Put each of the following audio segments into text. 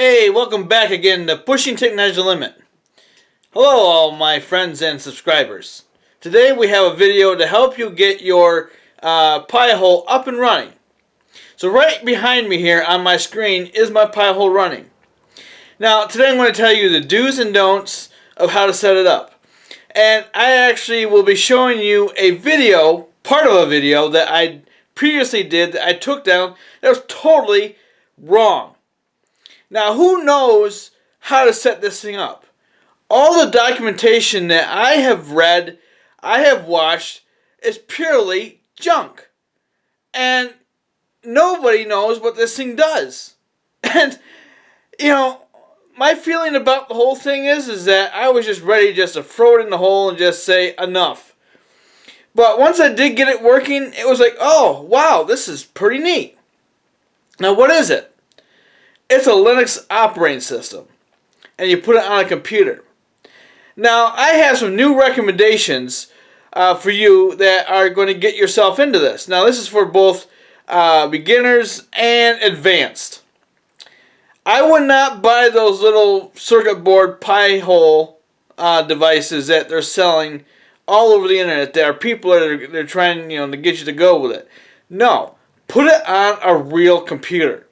Hey, welcome back again to Pushing Technology to the Limit. Hello all my friends and subscribers. Today we have a video to help you get your Pi-hole up and running. So right behind me here on my screen is my Pi-hole running. Now today I'm going to tell you the do's and don'ts of how to set it up. And I actually will be showing you a video, part of a video that I previously did that I took down that was totally wrong. Now, who knows how to set this thing up? All the documentation that I have read, I have watched, is purely junk. And nobody knows what this thing does. And, you know, my feeling about the whole thing is that I was just ready just to throw it in the hole and just say enough. But once I did get it working, it was like, oh, wow, this is pretty neat. Now, what is it? It's a Linux operating system, and you put it on a computer. Now, I have some new recommendations for you that are going to get yourself into this. Now, this is for both beginners and advanced. I would not buy those little circuit board Pi-hole devices that they're selling all over the internet. There are people that are trying, to get you to go with it. No, put it on a real computer.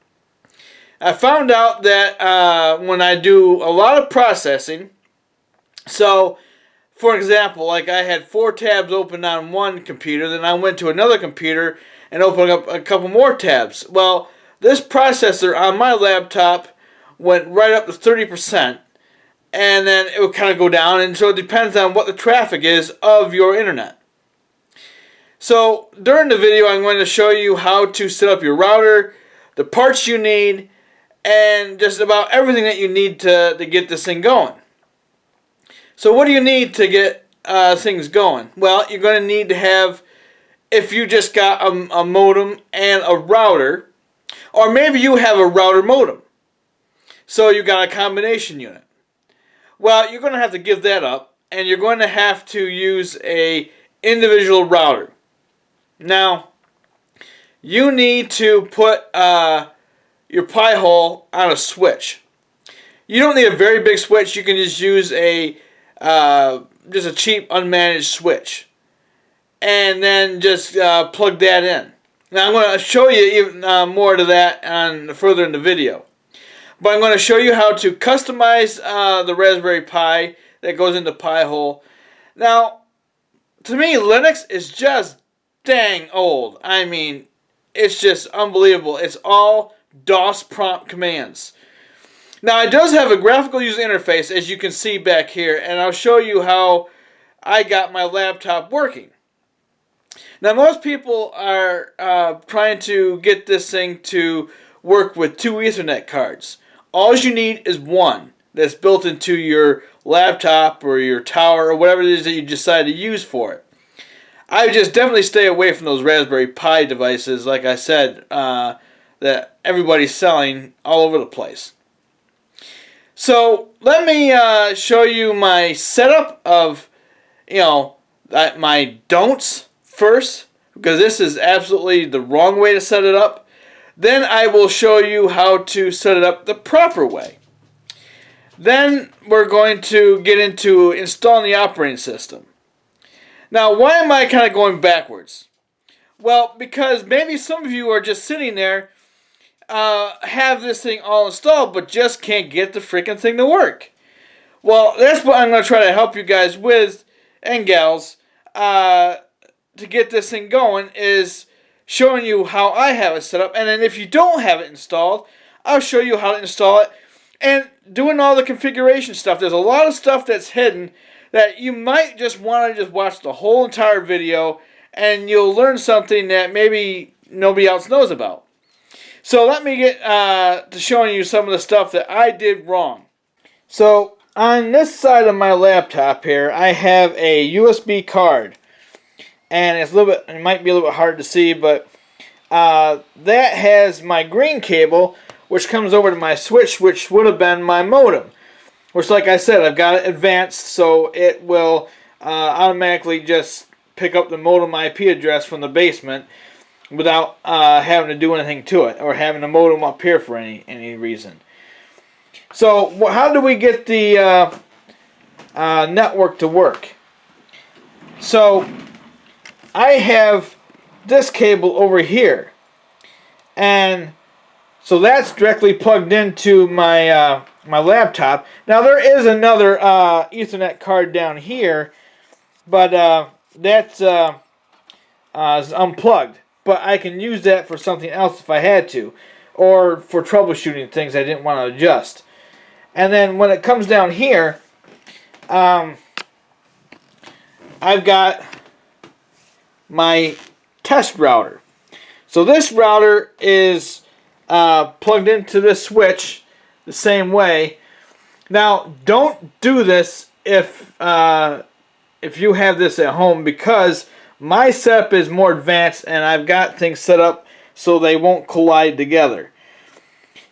I found out that when I do a lot of processing, so for example, like I had 4 tabs open on one computer, then I went to another computer and opened up a couple more tabs. Well, this processor on my laptop went right up to 30%, and then it would kind of go down, and so it depends on what the traffic is of your internet. So during the video, I'm going to show you how to set up your router, the parts you need, and just about everything that you need to get this thing going. So what do you need to get things going? Well, you're going to need to have, if you just got a modem and a router, or maybe you have a router modem, so you got a combination unit. Well, you're going to have to give that up, and you're going to have to use a individual router. Now, you need to put your Pi-hole on a switch. You don't need a very big switch. You can just use a cheap unmanaged switch, and then just plug that in. Now I'm going to show you even more to that further in the video. But I'm going to show you how to customize the Raspberry Pi that goes into Pi-hole. Now, to me, Linux is just dang old. I mean, it's just unbelievable. It's all DOS prompt commands. Now, it does have a graphical user interface, as you can see back here, and I'll show you how I got my laptop working. Now, most people are trying to get this thing to work with 2 Ethernet cards. All you need is one that's built into your laptop or your tower or whatever it is that you decide to use for it. I would just definitely stay away from those Raspberry Pi devices, like I said, that everybody's selling all over the place. So let me show you my setup of, my don'ts first, because this is absolutely the wrong way to set it up. Then I will show you how to set it up the proper way. Then we're going to get into installing the operating system. Now, why am I kind of going backwards? Well, because maybe some of you are just sitting there, have this thing all installed, but just can't get the freaking thing to work. Well, that's what I'm going to try to help you guys with, and gals, to get this thing going, is showing you how I have it set up. And then if you don't have it installed, I'll show you how to install it, and doing all the configuration stuff. There's a lot of stuff that's hidden that you might just want to just watch the whole entire video, and you'll learn something that maybe nobody else knows about. So let me get to showing you some of the stuff that I did wrong. So on this side of my laptop here, I have a USB card, and it might be a little bit hard to see, but that has my green cable, which comes over to my switch, which would have been my modem. Which, like I said, I've got it advanced, so it will automatically just pick up the modem IP address from the basement without having to do anything to it, or having a modem up here for any reason. So how do we get the network to work? So I have this cable over here, and so that's directly plugged into my my laptop. Now there is another Ethernet card down here, but that's is unplugged. But I can use that for something else if I had to, or for troubleshooting things I didn't want to adjust. And then when it comes down here, I've got my test router. So this router is plugged into this switch the same way. Now, don't do this if you have this at home, because my setup is more advanced and I've got things set up so they won't collide together.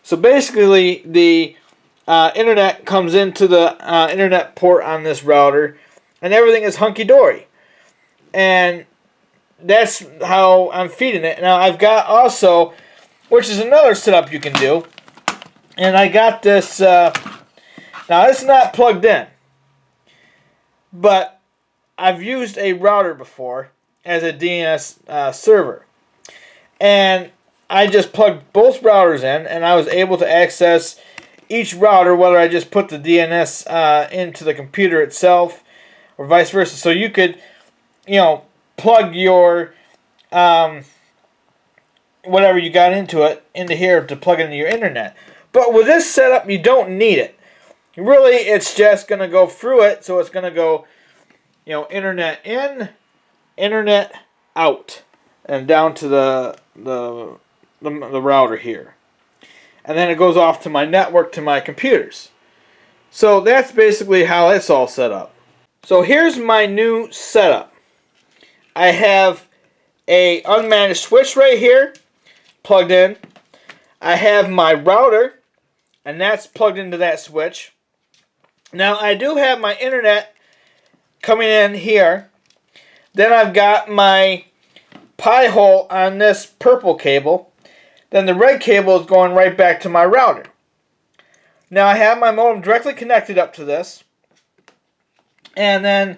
So basically, the internet comes into the internet port on this router, and everything is hunky-dory. And that's how I'm feeding it. Now I've got also, which is another setup you can do, and I got this, now it's not plugged in, but I've used a router before as a DNS server. And I just plugged both routers in, and I was able to access each router, whether I just put the DNS into the computer itself or vice versa. So you could, plug your whatever you got into here to plug it into your internet. But with this setup, you don't need it. Really, it's just going to go through it, so it's going to go, internet in, internet out, and down to the router here. And then it goes off to my network, to my computers. So that's basically how it's all set up. So here's my new setup. I have a unmanaged switch right here, plugged in. I have my router, and that's plugged into that switch. Now I do have my internet coming in here. Then I've got my Pi-hole on this purple cable. Then the red cable is going right back to my router. Now I have my modem directly connected up to this. And then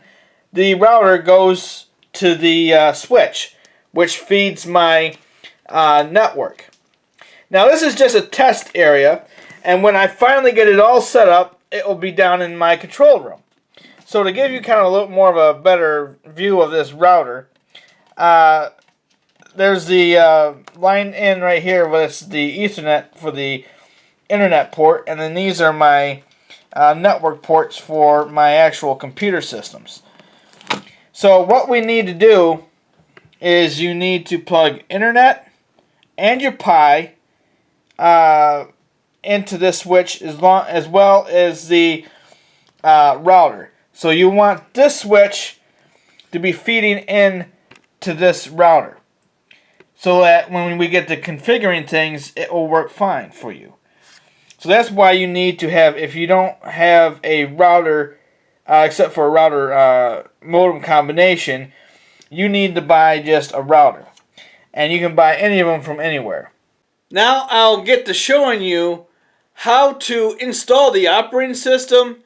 the router goes to the switch, which feeds my network. Now this is just a test area, and when I finally get it all set up, it will be down in my control room. So to give you kind of a little more of a better view of this router, there's the line in right here, but it's the Ethernet for the internet port, and then these are my network ports for my actual computer systems. So what we need to do is you need to plug internet and your Pi into this switch, as well as the router. So you want this switch to be feeding in to this router, so that when we get to configuring things, it will work fine for you. So that's why you need to have, if you don't have a router, except for a router modem combination, you need to buy just a router. And you can buy any of them from anywhere. Now I'll get to showing you how to install the operating system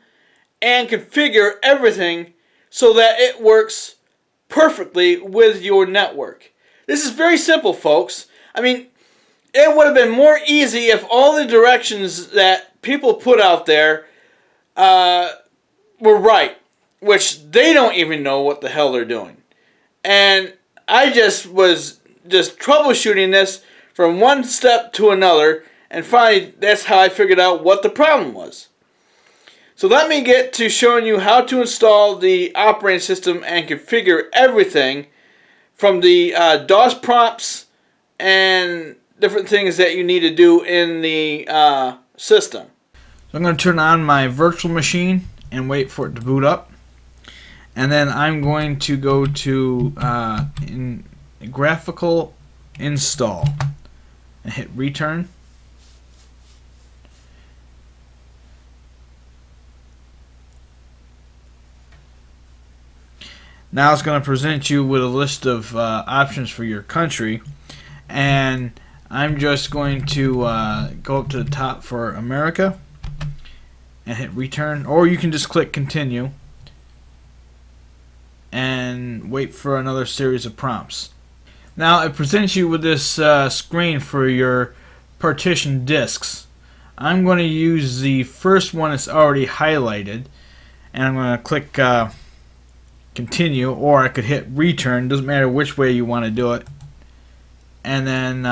and configure everything so that it works perfectly with your network. This is very simple, folks. I mean, it would have been more easy if all the directions that people put out there were right, which they don't even know what the hell they're doing. And I just was troubleshooting this from one step to another, and finally that's how I figured out what the problem was. So let me get to showing you how to install the operating system and configure everything from the DOS prompts and different things that you need to do in the system. So I'm going to turn on my virtual machine and wait for it to boot up. And then I'm going to go to in graphical install and hit return. Now it's going to present you with a list of options for your country, and I'm just going to go up to the top for America, and hit return, or you can just click continue and wait for another series of prompts. Now it presents you with this screen for your partition disks. I'm going to use the first one that's already highlighted, and I'm going to click continue, or I could hit return. Doesn't matter which way you want to do it. And then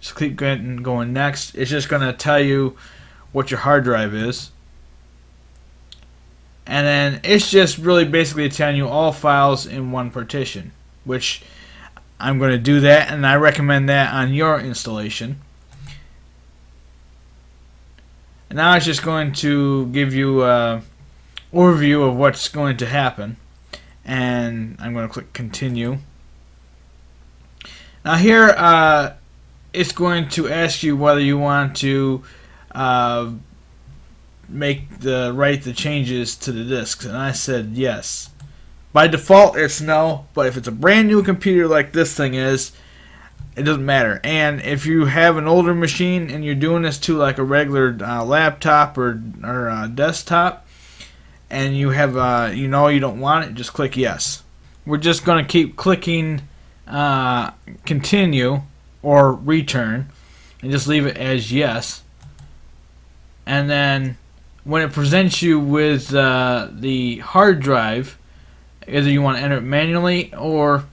just keep going next. It's just going to tell you what your hard drive is. And then it's just really basically telling you all files in one partition, which I'm going to do that, and I recommend that on your installation. And now it's just going to give you an overview of what's going to happen. And I'm going to click continue. Now here it's going to ask you whether you want to write the changes to the disks, and I said yes. By default it's no, but if it's a brand new computer like this thing is, it doesn't matter. And if you have an older machine and you're doing this to like a regular laptop or desktop, and you have you don't want it, just click yes. We're just going to keep clicking continue or return and just leave it as yes. And then when it presents you with the hard drive, either you want to enter it manually or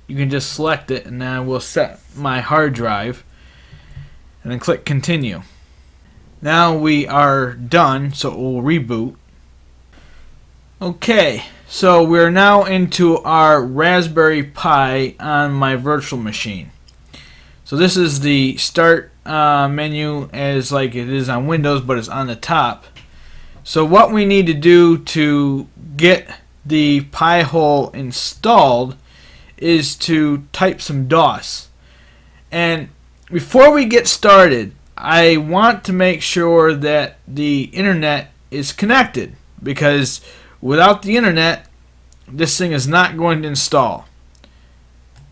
you can just select it, and then I will set my hard drive and then click continue. Now we are done, so it will reboot. Okay, so we're now into our Raspberry Pi on my virtual machine. So this is the start menu as like it is on Windows, but it's on the top. So what we need to do to get the Pi-hole installed is to type some DOS. And before we get started, I want to make sure that the internet is connected, because without the internet, this thing is not going to install.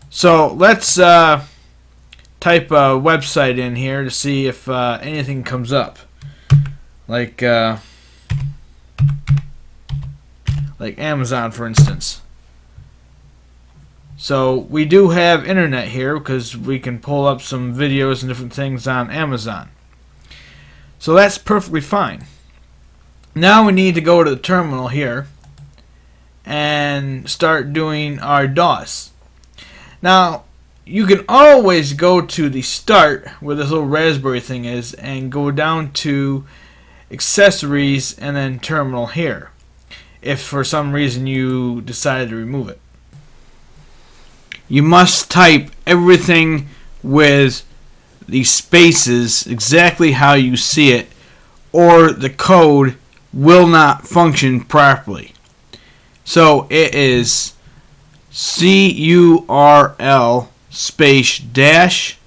So let's type a website in here to see if anything comes up, like Amazon, for instance. So we do have internet here because we can pull up some videos and different things on Amazon. So that's perfectly fine. Now we need to go to the terminal here and start doing our DOS. Now you can always go to the start where this little Raspberry thing is and go down to accessories and then terminal here, if for some reason you decided to remove it. You must type everything with the spaces exactly how you see it, or the code will not function properly. So it is CURL space dash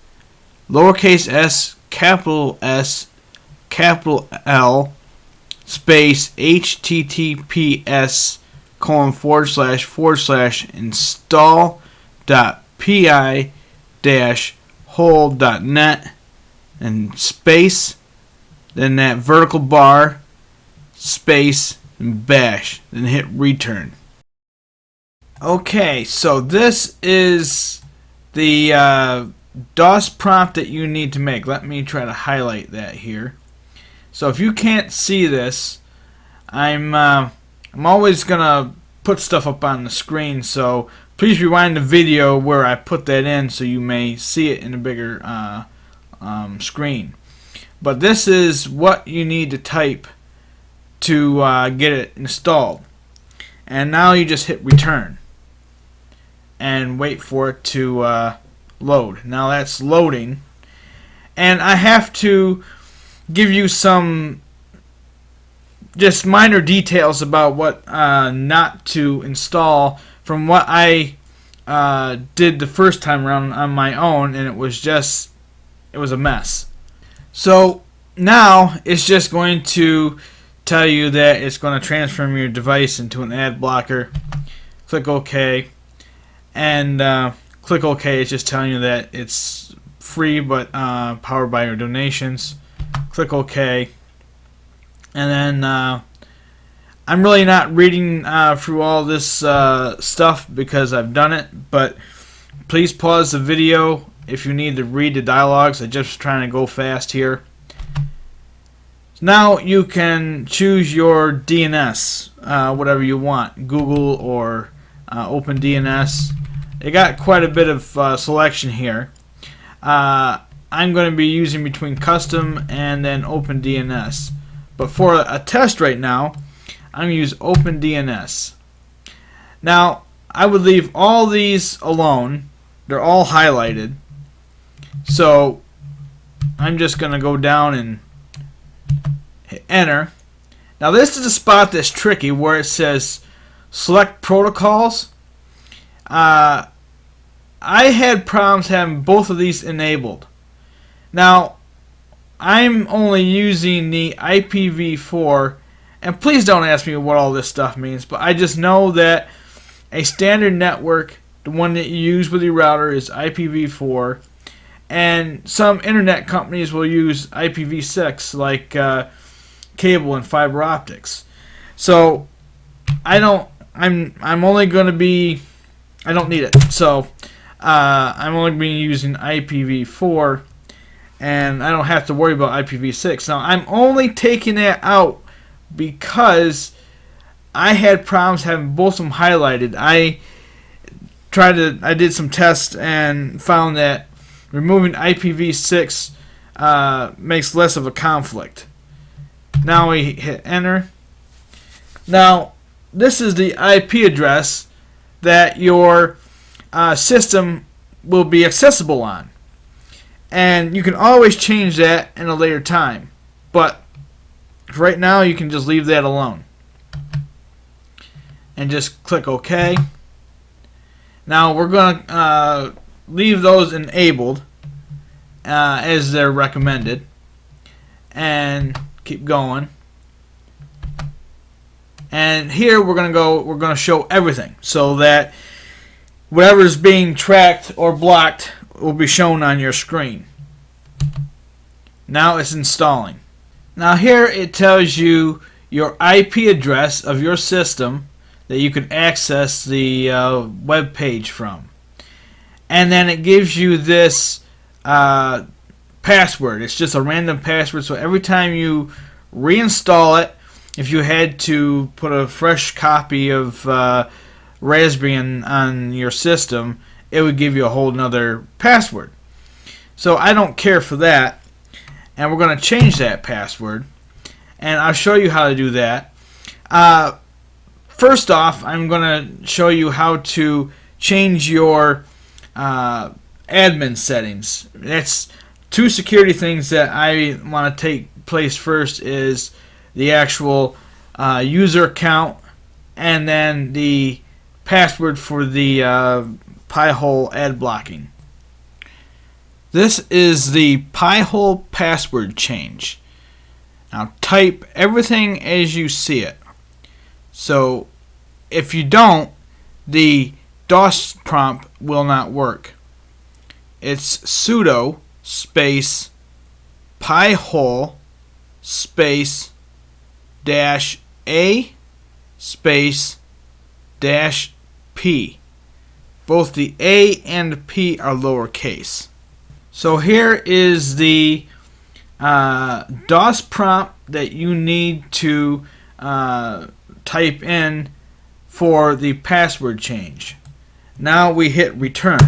lowercase s capital S capital L space https / install.pi-hole.net and space, then that vertical bar, space, and bash, then hit return. Okay, so this is the DOS prompt that you need to make. Let me try to highlight that here. So if you can't see this, I'm always gonna put stuff up on the screen, so please rewind the video where I put that in so you may see it in a bigger screen. But this is what you need to type to get it installed. And now you just hit return and wait for it to load. Now that's loading, and I have to give you some just minor details about what not to install from what I did the first time around on my own, and it was a mess. So now it's just going to tell you that it's going to transform your device into an ad blocker. Click OK, and click OK. It's just telling you that it's free but powered by your donations. Click OK, And then I'm really not reading through all this stuff because I've done it, but please pause the video if you need to read the dialogues. I'm just trying to go fast here. Now you can choose your DNS, whatever you want, Google or OpenDNS. They got quite a bit of selection here. I'm going to be using between custom and then OpenDNS. But for a test right now, I'm going to use OpenDNS. Now, I would leave all these alone. They're all highlighted. So, I'm just going to go down and hit enter. Now, this is the spot that's tricky where it says select protocols. I had problems having both of these enabled. Now, I'm only using the IPv4, and please don't ask me what all this stuff means, but I just know that a standard network, the one that you use with your router, is IPv4, and some internet companies will use IPv6, like cable and fiber optics. So I'm only going to be, I don't need it. So I'm only going to be using IPv4, and I don't have to worry about IPv6. Now, I'm only taking that out because I had problems having both of them highlighted. I did some tests and found that removing IPv6 makes less of a conflict. Now we hit enter. Now, this is the IP address that your system will be accessible on. And you can always change that in a later time. But for right now, you can just leave that alone. And just click OK. Now we're going to leave those enabled as they're recommended. And keep going. And here we're going to show everything so that whatever's being tracked or blocked will be shown on your screen. Now it's installing. Now here it tells you your IP address of your system that you can access the web page from. And then it gives you this password. It's just a random password, so every time you reinstall it, if you had to put a fresh copy of Raspberry on your system, it would give you a whole nother password. So I don't care for that, and we're going to change that password, and I'll show you how to do that. First off, I'm going to show you how to change your admin settings. That's two security things that I want to take place first is the actual user account and then the password for the Pi-hole ad blocking. This is the Pi-hole password change. Now type everything as you see it. So if you don't, the DOS prompt will not work. It's sudo space Pi-hole space dash A space dash P. Both the A and P are lowercase. So here is the DOS prompt that you need to type in for the password change. Now we hit return.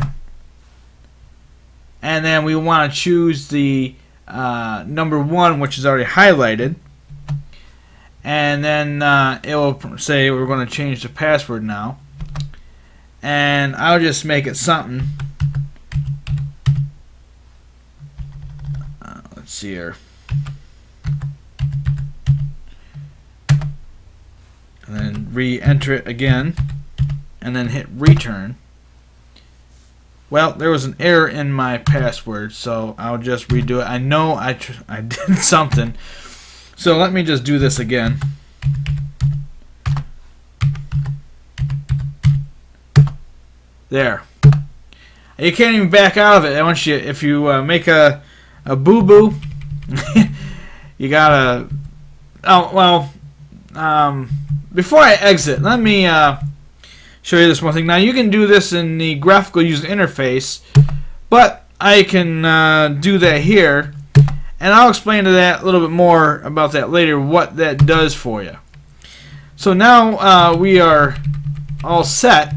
And then we want to choose the number 1, which is already highlighted. And then it will say we're going to change the password now. And I'll just make it something. Let's see here. And then re-enter it again. And then hit return. Well, there was an error in my password, so I'll just redo it. I know I did something. So let me just do this again. There. You can't even back out of it. Once you, if you make a boo-boo, you gotta Oh well. Before I exit, let me show you this one thing. Now you can do this in the graphical user interface, but I can do that here, and I'll explain to that a little bit more about that later, what that does for you. So now we are all set,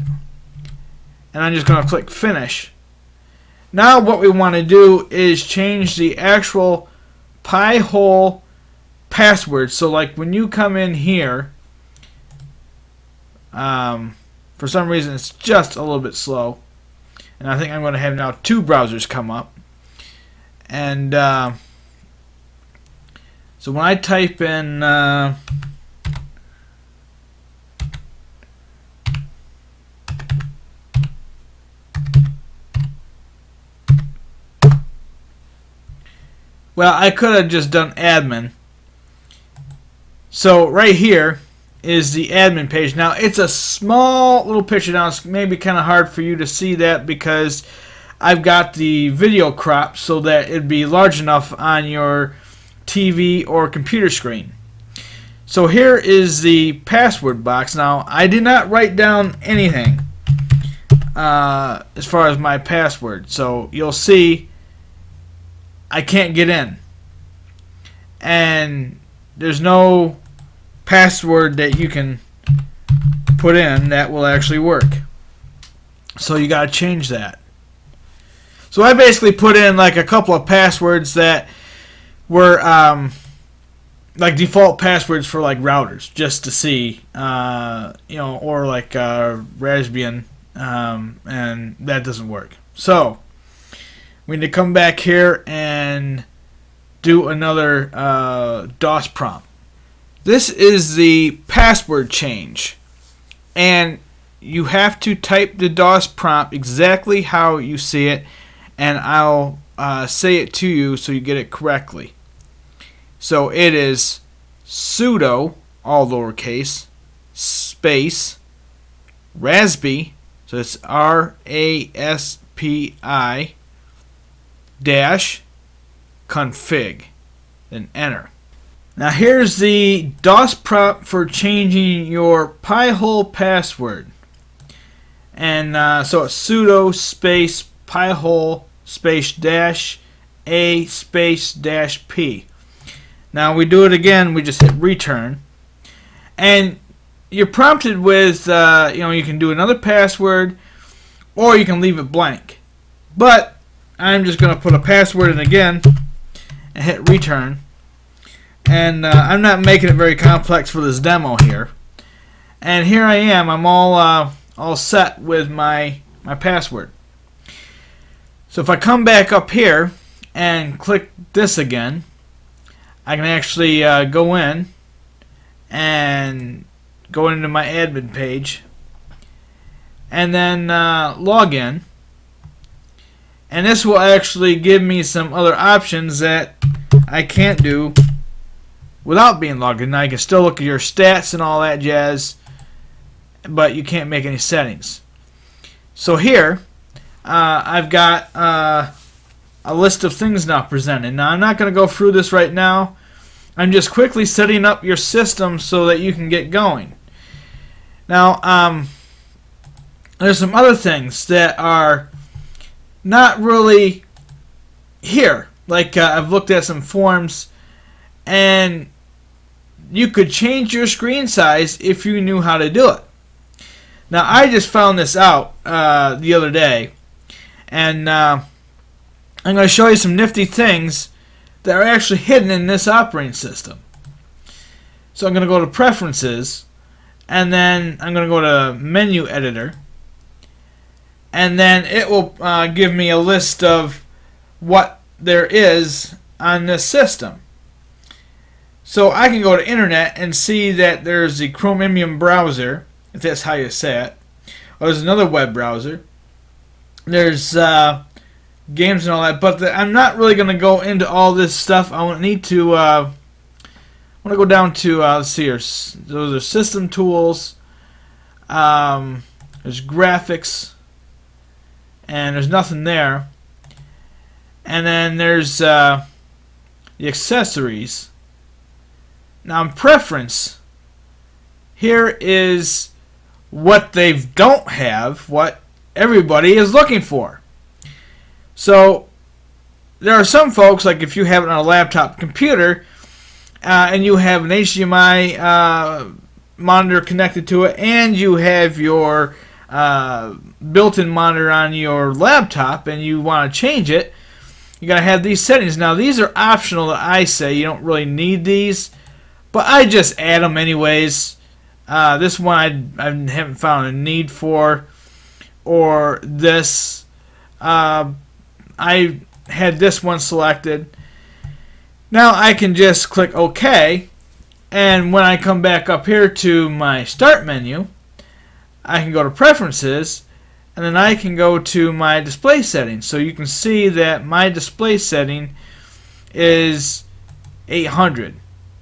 and I'm just going to click finish. Now what we want to do is change the actual Pi-hole password. So like when you come in here, for some reason it's just a little bit slow, and I think I'm going to have now two browsers come up. And so when I type in well, I could have just done admin. So right here is the admin page. Now it's a small little picture. Now it's maybe kind of hard for you to see that because I've got the video cropped so that it'd be large enough on your TV or computer screen. So here is the password box. Now I did not write down anything as far as my password, so you'll see I can't get in, and there's no password that you can put in that will actually work. So you got to change that. So I basically put in like a couple of passwords that were like default passwords for like routers, just to see, or like Raspbian, and that doesn't work. So we need to come back here and do another DOS prompt. This is the password change, and you have to type the DOS prompt exactly how you see it, and I'll say it to you so you get it correctly. So it is sudo, all lowercase, space, raspi, so it's RASPI, dash, config, then enter. Now here's the DOS prompt for changing your Pi-hole password. And so it's sudo space Pi-hole space dash A space dash P. Now we do it again, we just hit return. And you're prompted with, you can do another password or you can leave it blank. But I'm just going to put a password in again and hit return. And I'm not making it very complex for this demo here. And here I am. I'm all set with my password. So if I come back up here and click this again, I can actually go in and go into my admin page and then log in. And this will actually give me some other options that I can't do without being logged in. Now you can still look at your stats and all that jazz, but you can't make any settings. So here I've got a list of things now presented. Now I'm not going to go through this right now. I'm just quickly setting up your system so that you can get going. Now there's some other things that are not really here. Like I've looked at some forms, and you could change your screen size if you knew how to do it. Now I just found this out the other day, and I'm going to show you some nifty things that are actually hidden in this operating system. So I'm going to go to Preferences, and then I'm going to go to Menu Editor, and then it will give me a list of what there is on this system. So I can go to Internet and see that there's the Chromium browser, if that's how you say it. Or there's another web browser. There's games and all that, but I'm not really going to go into all this stuff. I need to I want to go down to let's see here. Those are system tools. There's graphics, and there's nothing there. And then there's the accessories, Now in preference, here is what they don't have, what everybody is looking for. So there are some folks, like if you have it on a laptop computer and you have an HDMI monitor connected to it and you have your built-in monitor on your laptop and you want to change it, you got to have these settings. Now these are optional that I say. You don't really need these, but I just add them anyways. This one I haven't found a need for, or this. I had this one selected. Now I can just click OK, and when I come back up here to my Start menu, I can go to Preferences, and then I can go to my display settings. So you can see that my display setting is 800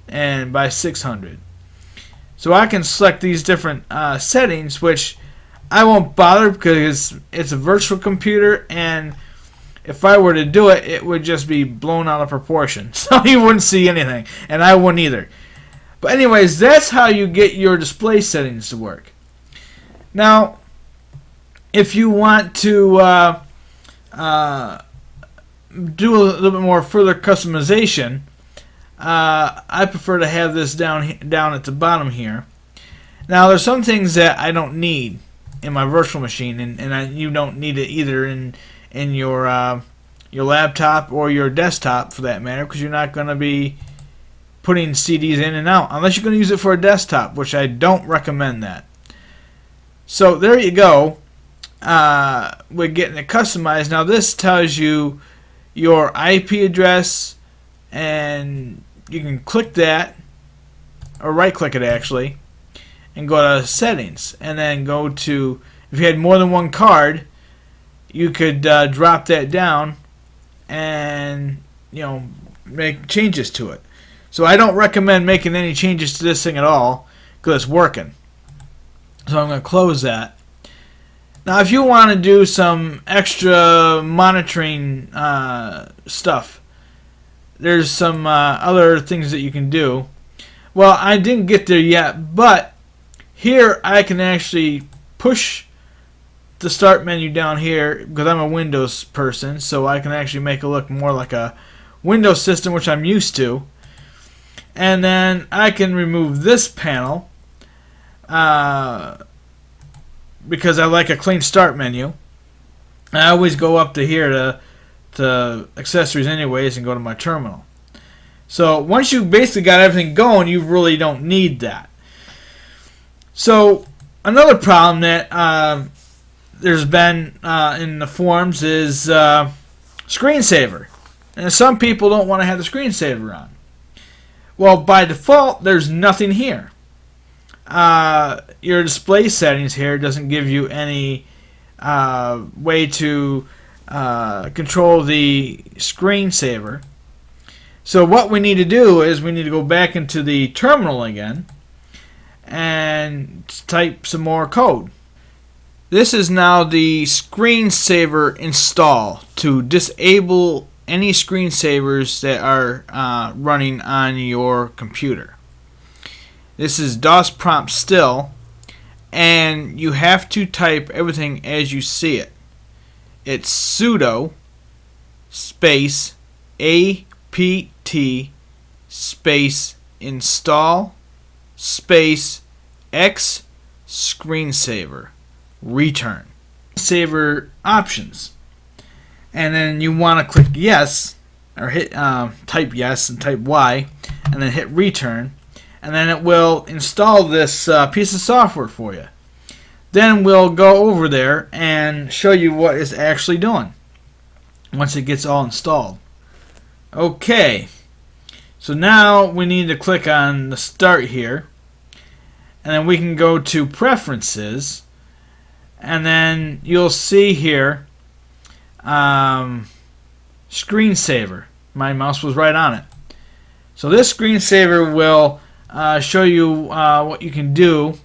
and by 600. So I can select these different settings, which I won't bother because it's a virtual computer, and if I were to do it, it would just be blown out of proportion. So you wouldn't see anything, and I wouldn't either. But anyways, that's how you get your display settings to work. Now, if you want to do a little bit more further customization, I prefer to have this down at the bottom here. Now, there's some things that I don't need in my virtual machine, and you don't need it either in your laptop or your desktop for that matter, because you're not going to be putting CDs in and out unless you're going to use it for a desktop, which I don't recommend that. So there you go. We're getting it customized. Now this tells you your IP address, and you can click that, or right click it actually, and go to settings, and then go to, if you had more than one card, you could drop that down and make changes to it. So I don't recommend making any changes to this thing at all because it's working. So I'm going to close that. Now if you want to do some extra monitoring stuff, there's some other things that you can do. Well, I didn't get there yet, but here I can actually push the Start menu down here because I'm a Windows person, so I can actually make it look more like a Windows system, which I'm used to. And then I can remove this panel because I like a clean Start menu. I always go up to here to accessories anyways and go to my terminal. So once you basically got everything going, you really don't need that. So another problem that there's been in the forums is screensaver. And some people don't want to have the screensaver on. Well, by default, there's nothing here. Your display settings here doesn't give you any way to control the screensaver. So what we need to do is we need to go back into the terminal again and type some more code. This is now the screensaver install to disable any screensavers that are running on your computer. This is DOS prompt still, and you have to type everything as you see it. It's sudo space apt space install space x screensaver return. Saver options, and then you want to click yes, or hit type yes and type Y, and then hit return, and then it will install this piece of software for you. Then we'll go over there and show you what it's actually doing once it gets all installed. Okay, so now we need to click on the Start here, and then we can go to Preferences, and then you'll see here Screensaver. My mouse was right on it. So this screensaver will show you what you can do.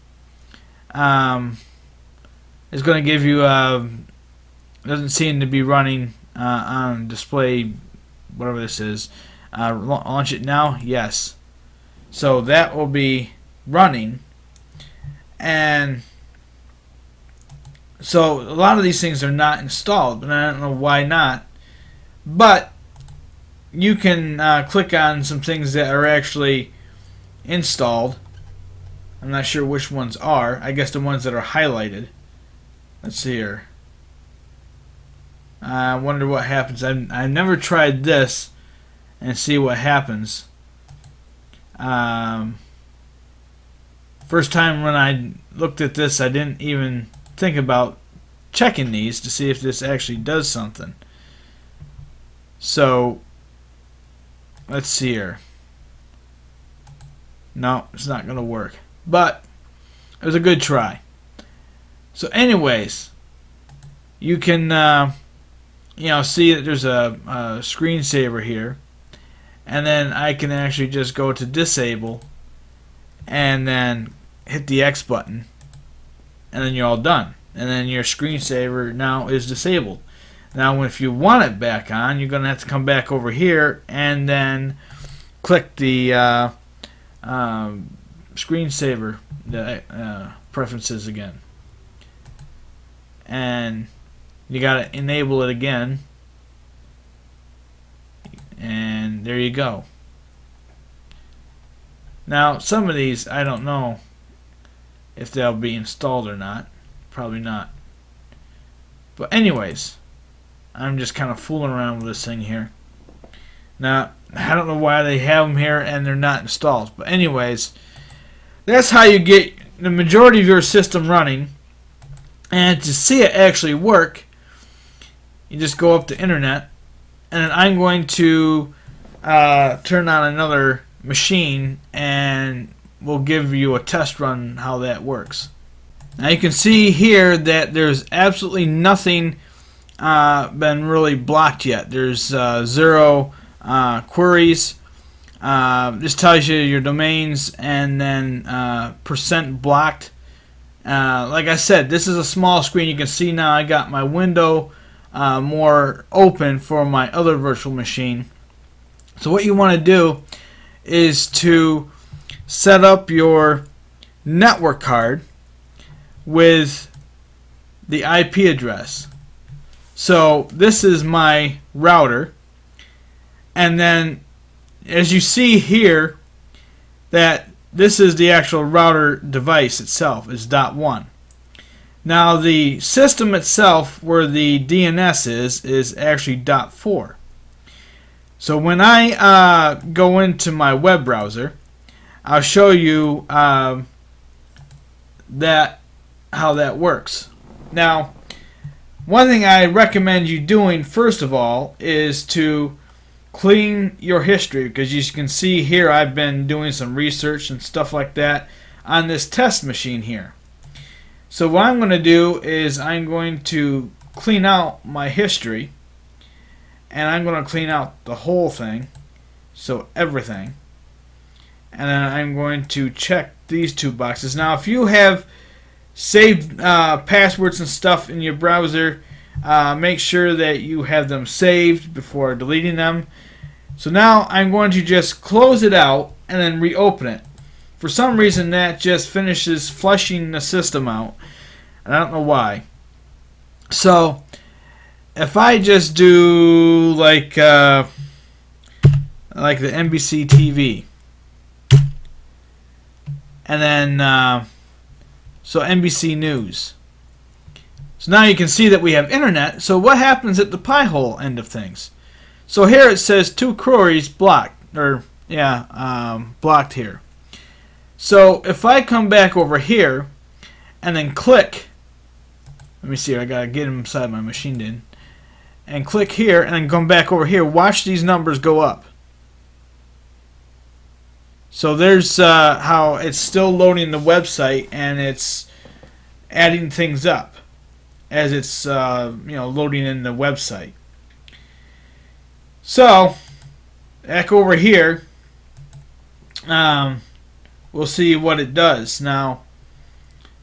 It's going to give you doesn't seem to be running on display, whatever this is. Launch it now. Yes. So that will be running. And so a lot of these things are not installed, and I don't know why not. But you can click on some things that are actually installed. I'm not sure which ones are. I guess the ones that are highlighted. Let's see here. I wonder what happens. I've never tried this and see what happens. First time when I looked at this, I didn't even think about checking these to see if this actually does something. So let's see here. No, it's not going to work. But it was a good try. So anyways, you can see that there's a screensaver here. And then I can actually just go to disable and then hit the X button. And then you're all done. And then your screensaver now is disabled. Now if you want it back on, you're going to have to come back over here and then click the screensaver, the preferences again. And you got to enable it again. And there you go. Now some of these I don't know if they'll be installed or not. Probably not. But anyways, I'm just kind of fooling around with this thing here. Now I don't know why they have them here and they're not installed. But anyways, that's how you get the majority of your system running. And to see it actually work, you just go up to internet, and I'm going to turn on another machine and we'll give you a test run how that works. Now you can see here that there's absolutely nothing been really blocked yet. There's 0 queries. This tells you your domains and then percent blocked. Like I said, this is a small screen. You can see now I got my window more open for my other virtual machine. So what you want to do is to set up your network card with the IP address. So this is my router, and then as you see here that this is the actual router device itself, is .1. Now the system itself, where the DNS is actually .4. So when I go into my web browser, I'll show you how that works. Now, one thing I recommend you doing first of all is to clean your history, because you can see here I've been doing some research and stuff like that on this test machine here. So what I'm going to do is I'm going to clean out my history, and I'm going to clean out the whole thing, so everything, and then I'm going to check these two boxes. Now if you have saved passwords and stuff in your browser, make sure that you have them saved before deleting them. So now I'm going to just close it out and then reopen it. For some reason that just finishes flushing the system out. I don't know why. So if I just do like the NBC TV, and then so NBC News. So now you can see that we have internet. So what happens at the Pi-hole end of things? So here it says 2 queries blocked, or blocked here. So if I come back over here and then click, let me see, I gotta get inside my machine then, and click here and then come back over here, watch these numbers go up. So there's how it's still loading the website and it's adding things up as it's loading in the website. So back over here, we'll see what it does. Now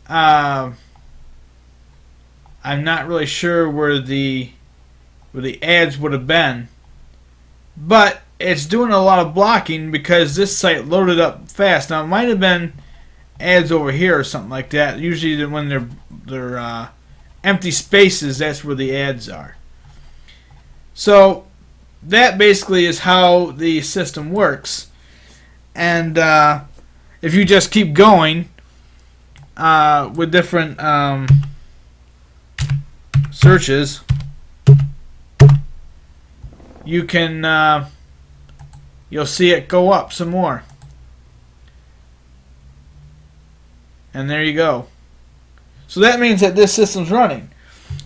I'm not really sure where the ads would have been, but it's doing a lot of blocking because this site loaded up fast. Now it might have been ads over here or something like that. Usually when they're empty spaces, that's where the ads are. So that basically is how the system works. And if you just keep going with different searches, you can you'll see it go up some more. And there you go. So that means that this system's running.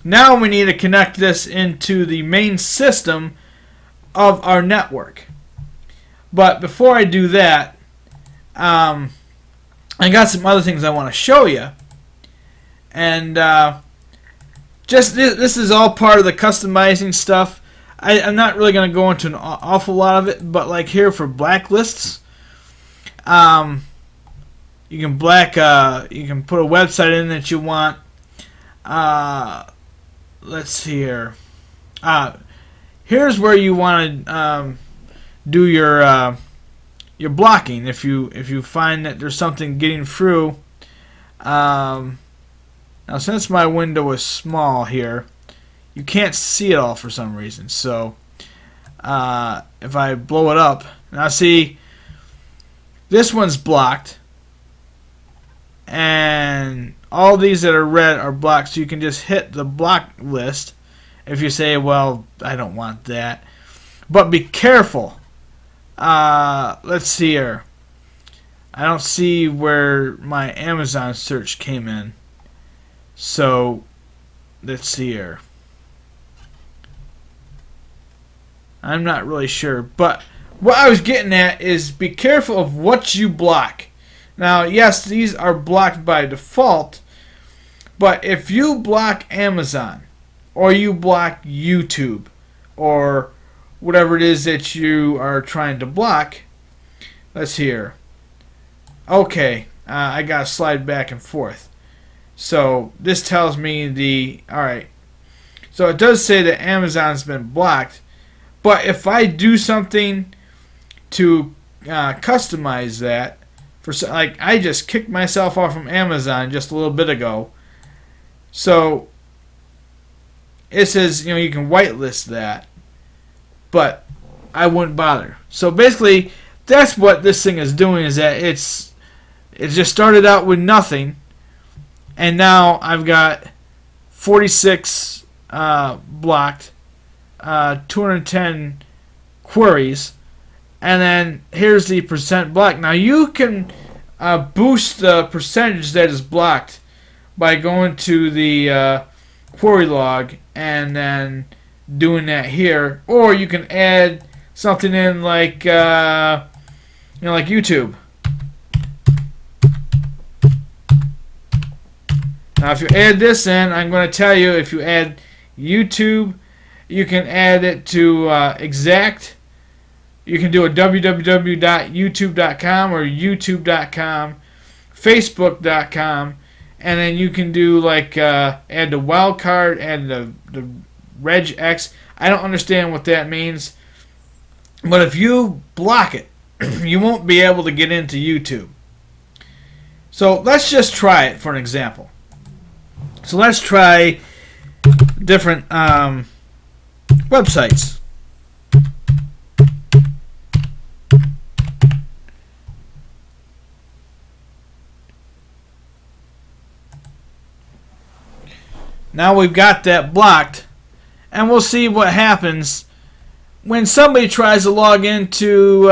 Now we need to connect this into the main system of our network. But before I do that, I got some other things I want to show you. And just this is all part of the customizing stuff. I'm not really going to go into an awful lot of it, but like here for blacklists, you can you can put a website in that you want. Let's see here. Here's where you want to do your blocking. If you find that there's something getting through. Now since my window is small here, you can't see it all for some reason. So if I blow it up, now see this one's blocked. And all these that are red are blocked, so you can just hit the block list if you say, well, I don't want that. But be careful. Let's see here. I don't see where my Amazon search came in. So let's see here. I'm not really sure. But what I was getting at is be careful of what you block. Now, yes, these are blocked by default, but if you block Amazon, or you block YouTube, or whatever it is that you are trying to block, let's see here. Okay, I got to slide back and forth. So this tells me alright. So it does say that Amazon's been blocked, but if I do something to customize that, like I just kicked myself off from Amazon just a little bit ago. So it says, you can whitelist that, but I wouldn't bother. So basically, that's what this thing is doing, is that it just started out with nothing, and now I've got 46 blocked, 210 queries. And then here's the percent blocked. Now you can boost the percentage that is blocked by going to the query log and then doing that here, or you can add something in like like YouTube. Now if you add this in, I'm going to tell you, if you add YouTube, you can add it to exact. You can do a www.youtube.com or youtube.com, facebook.com, and then you can do like add the wildcard, add the regex. I don't understand what that means, but if you block it, you won't be able to get into YouTube. So let's just try it for an example. So let's try different websites. Now we've got that blocked, and we'll see what happens when somebody tries to log into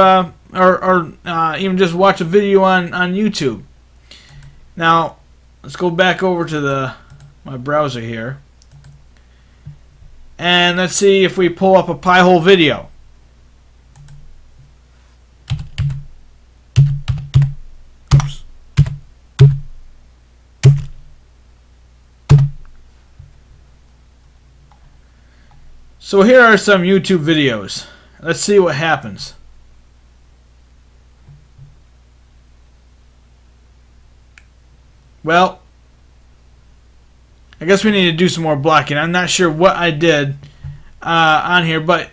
or even just watch a video on YouTube. Now let's go back over to my browser here, and let's see if we pull up a Pi-hole video. So here are some YouTube videos. Let's see what happens. Well, I guess we need to do some more blocking. I'm not sure what I did on here, but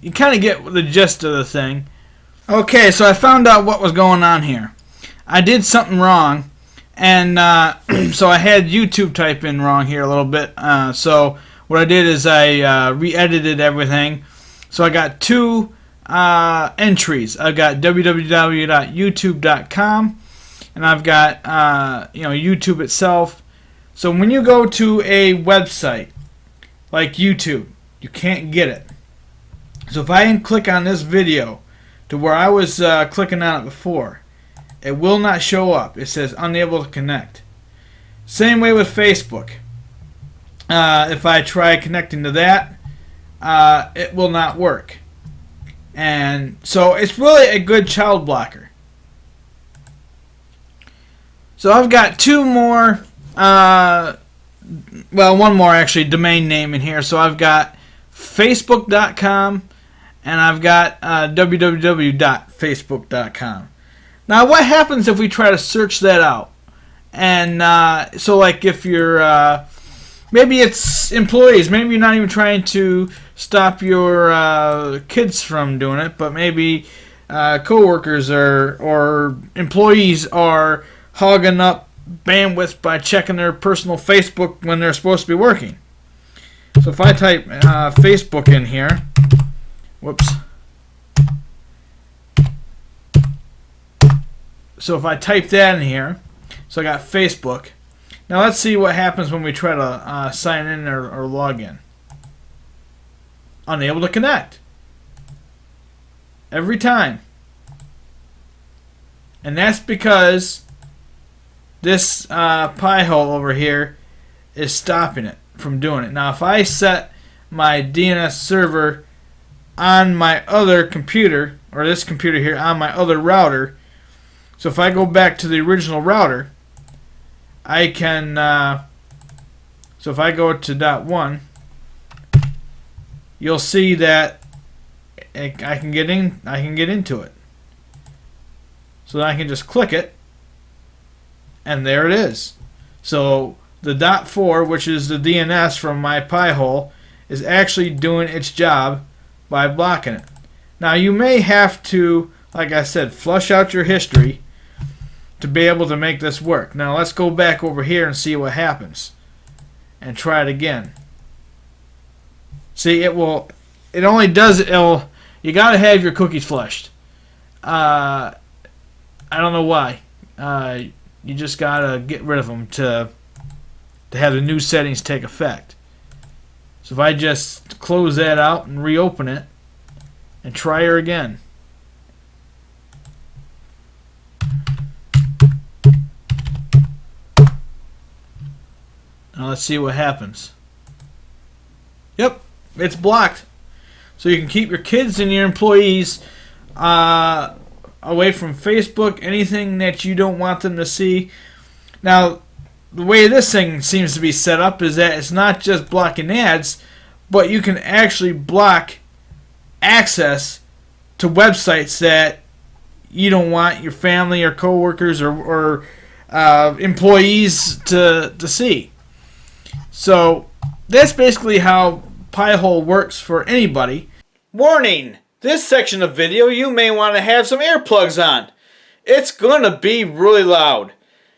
you kind of get the gist of the thing. Okay, so I found out what was going on here. I did something wrong, and so I had YouTube type in wrong here a little bit. So what I did is I re-edited everything. So I got two entries. I've got www.youtube.com, and I've got YouTube itself. So when you go to a website like YouTube, you can't get it. So if I click on this video to where I was clicking on it before, it will not show up. It says unable to connect. Same way with Facebook. If I try connecting to that, it will not work. And so it's really a good child blocker. So I've got two more, one more actually, domain name in here. So I've got facebook.com and I've got www.facebook.com. Now what happens if we try to search that out? And so like if you're, maybe it's employees, maybe you're not even trying to stop your kids from doing it, but maybe coworkers or employees are hogging up bandwidth by checking their personal Facebook when they're supposed to be working. So if I type Facebook in here, whoops. So if I type that in here, so I got Facebook. Now let's see what happens when we try to sign in or log in. Unable to connect. Every time. And that's because this Pi-hole over here is stopping it from doing it. Now if I set my DNS server on my other computer, or this computer here on my other router, so if I go back to the original router, I can, so if I go to .1, you'll see that I can get into it. So then I can just click it, and there it is. So the .4, which is the DNS from my Pi-hole, is actually doing its job by blocking it. Now you may have to, like I said, flush out your history to be able to make this work. Now let's go back over here and see what happens and try it again. See, it only does it. You gotta have your cookies flushed. I don't know why. You just gotta get rid of them to have the new settings take effect. So if I just close that out and reopen it and try her again. Now let's see what happens. Yep, it's blocked. So you can keep your kids and your employees away from Facebook, anything that you don't want them to see. Now, the way this thing seems to be set up is that it's not just blocking ads, but you can actually block access to websites that you don't want your family or coworkers or employees to see. So that's basically how Pi-hole works for anybody. Warning! This section of video you may want to have some earplugs on. It's going to be really loud.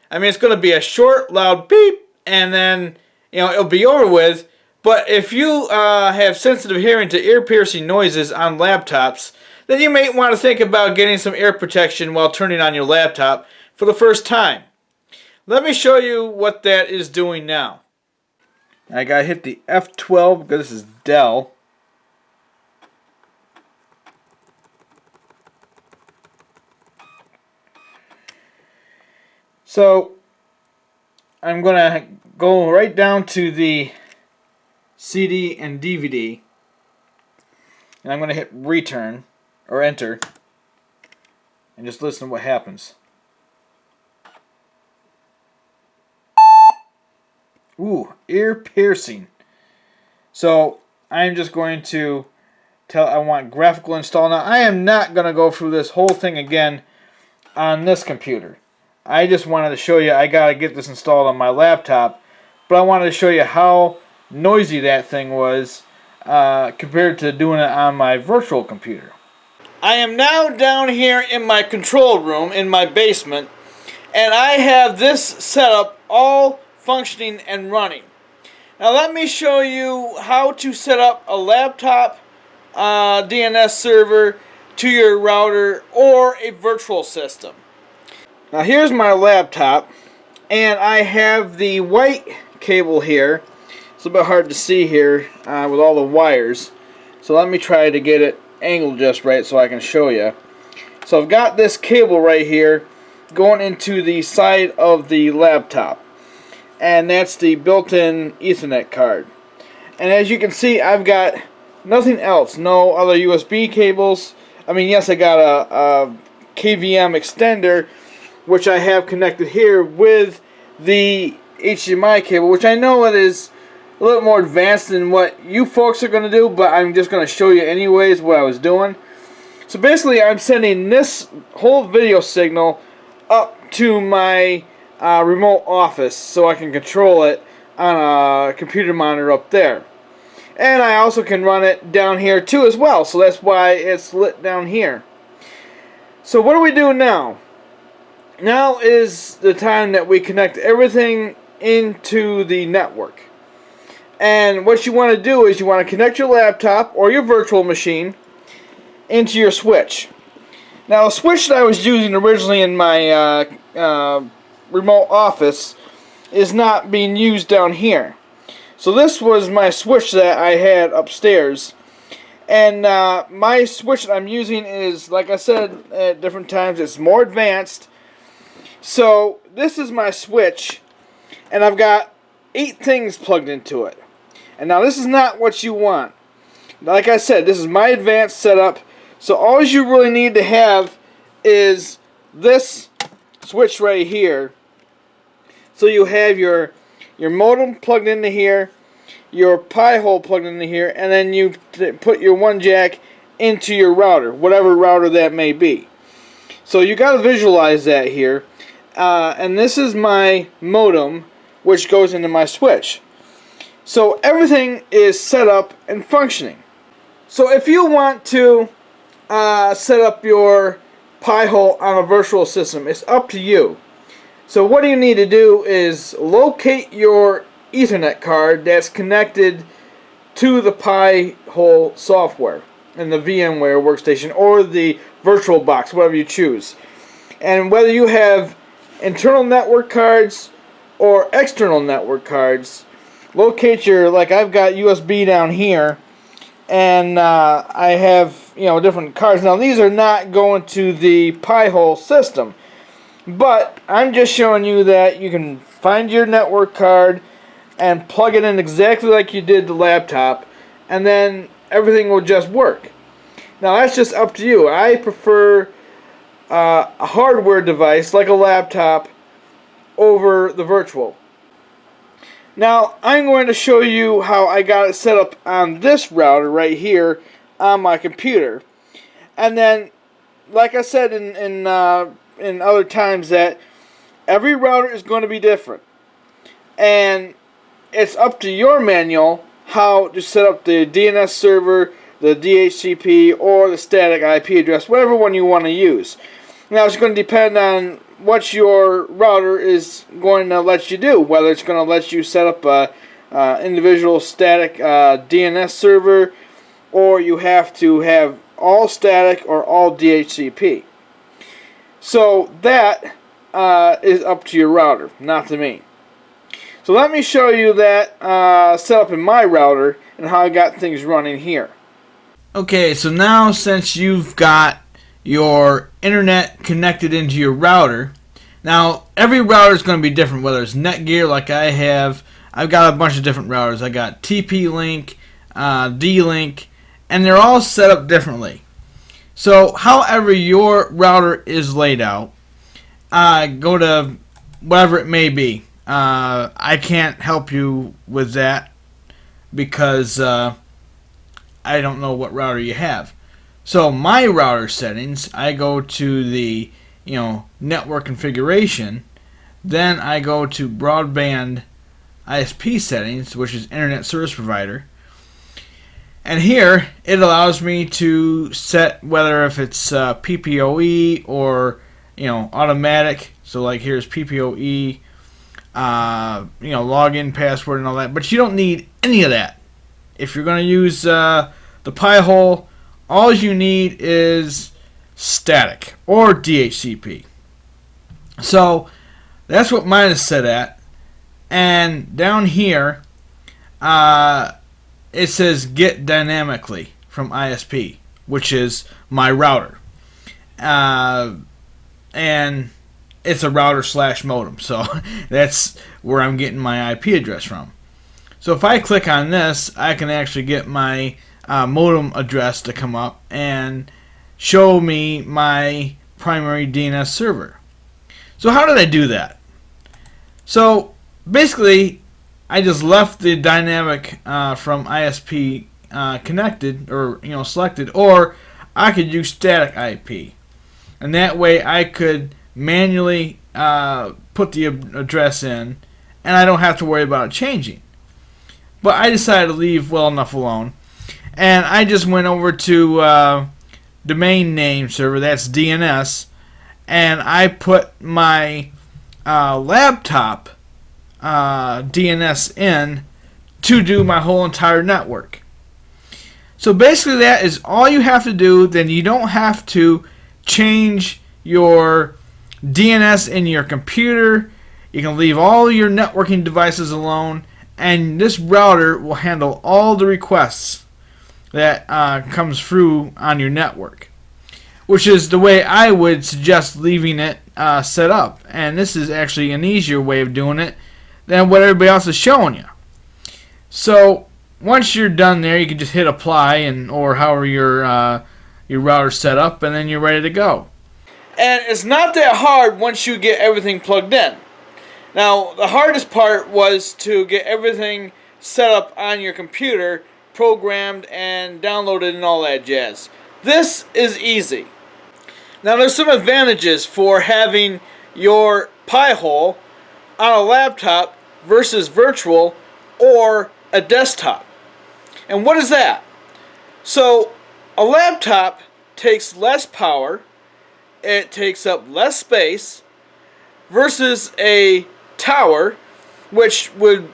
I mean, it's going to be a short, loud beep, and then, it'll be over with. But if you have sensitive hearing to ear-piercing noises on laptops, then you may want to think about getting some ear protection while turning on your laptop for the first time. Let me show you what that is doing now. I got to hit the F12 because this is Dell. So I'm going to go right down to the CD and DVD, and I'm going to hit return or enter and just listen to what happens. Ooh, ear piercing. So I'm just going to I want graphical install. Now I am not going to go through this whole thing again on this computer. I just wanted to show you I got to get this installed on my laptop, but I wanted to show you how noisy that thing was compared to doing it on my virtual computer. I am now down here in my control room in my basement, and I have this setup all functioning and running. Now let me show you how to set up a laptop DNS server to your router or a virtual system. Now here's my laptop, and I have the white cable here. It's a bit hard to see here with all the wires, so let me try to get it angled just right so I can show you. So I've got this cable right here going into the side of the laptop, and that's the built-in Ethernet card. And as you can see, I've got nothing else, no other USB cables. I mean, yes, I got a KVM extender, which I have connected here with the HDMI cable, which I know it is a little more advanced than what you folks are going to do, but I'm just going to show you anyways what I was doing. So basically, I'm sending this whole video signal up to my remote office so I can control it on a computer monitor up there. And I also can run it down here too as well, so that's why it's lit down here. So what do we do now? Now is the time that we connect everything into the network. And what you want to do is you want to connect your laptop or your virtual machine into your switch. Now the switch that I was using originally in my remote office is not being used down here. So this was my switch that I had upstairs. And my switch that I'm using is, like I said at different times, it's more advanced. So this is my switch, and I've got 8 things plugged into it. And now this is not what you want. Like I said, this is my advanced setup. So all you really need to have is this switch right here. So you have your modem plugged into here, your Pi hole plugged into here, and then you put your one jack into your router, whatever router that may be. So you got to visualize that here. And this is my modem, which goes into my switch. So everything is set up and functioning. So if you want to set up your Pi hole on a virtual system, it's up to you. So what you need to do is locate your Ethernet card that's connected to the Pi hole software in the VMware workstation or the VirtualBox, whatever you choose. And whether you have internal network cards or external network cards, locate your, like I've got USB down here, and I have, you know, different cards. Now these are not going to the Pi hole system, but I'm just showing you that you can find your network card and plug it in exactly like you did the laptop, and then everything will just work. Now that's just up to you. I prefer a hardware device like a laptop over the virtual. Now I'm going to show you how I got it set up on this router right here on my computer, and then, like I said in other times, that every router is going to be different, and it's up to your manual how to set up the DNS server, the DHCP, or the static IP address, whatever one you want to use. Now it's going to depend on what your router is going to let you do, whether it's going to let you set up a individual static DNS server, or you have to have all static or all DHCP. So that is up to your router, not to me. So let me show you that setup in my router and how I got things running here. Okay, so now since you've got your internet connected into your router, now every router is going to be different, whether it's Netgear like I have. I've got a bunch of different routers. I got TP-Link, D-Link, and they're all set up differently. So however your router is laid out, go to whatever it may be. I can't help you with that because I don't know what router you have. So my router settings, I go to the network configuration, then I go to broadband ISP settings, which is Internet Service Provider, And here it allows me to set whether if it's PPOE or automatic. So like here's PPOE, login password and all that. But you don't need any of that. If you're going to use the Pi-hole, all you need is static or DHCP. So that's what mine is set at. And down here, it says get dynamically from ISP, which is my router. And it's a router/modem. So that's where I'm getting my IP address from. So if I click on this, I can actually get my modem address to come up and show me my primary DNS server. So how did I do that? So basically, I just left the dynamic from ISP connected or selected, or I could use static IP, and that way I could manually put the address in, and I don't have to worry about it changing. But I decided to leave well enough alone, and I just went over to domain name server, that's DNS, and I put my laptop DNS in to do my whole entire network. So basically that is all you have to do. Then you don't have to change your DNS in your computer. You can leave all your networking devices alone, and this router will handle all the requests that comes through on your network, which is the way I would suggest leaving it set up. And this is actually an easier way of doing it than what everybody else is showing you. So once you're done there, you can just hit apply, and or however your router's set up, and then you're ready to go. And it's not that hard once you get everything plugged in. Now, the hardest part was to get everything set up on your computer, programmed and downloaded and all that jazz. This is easy. Now, there's some advantages for having your Pi-hole on a laptop versus virtual or a desktop. And what is that? So, a laptop takes less power, it takes up less space, versus a tower, which would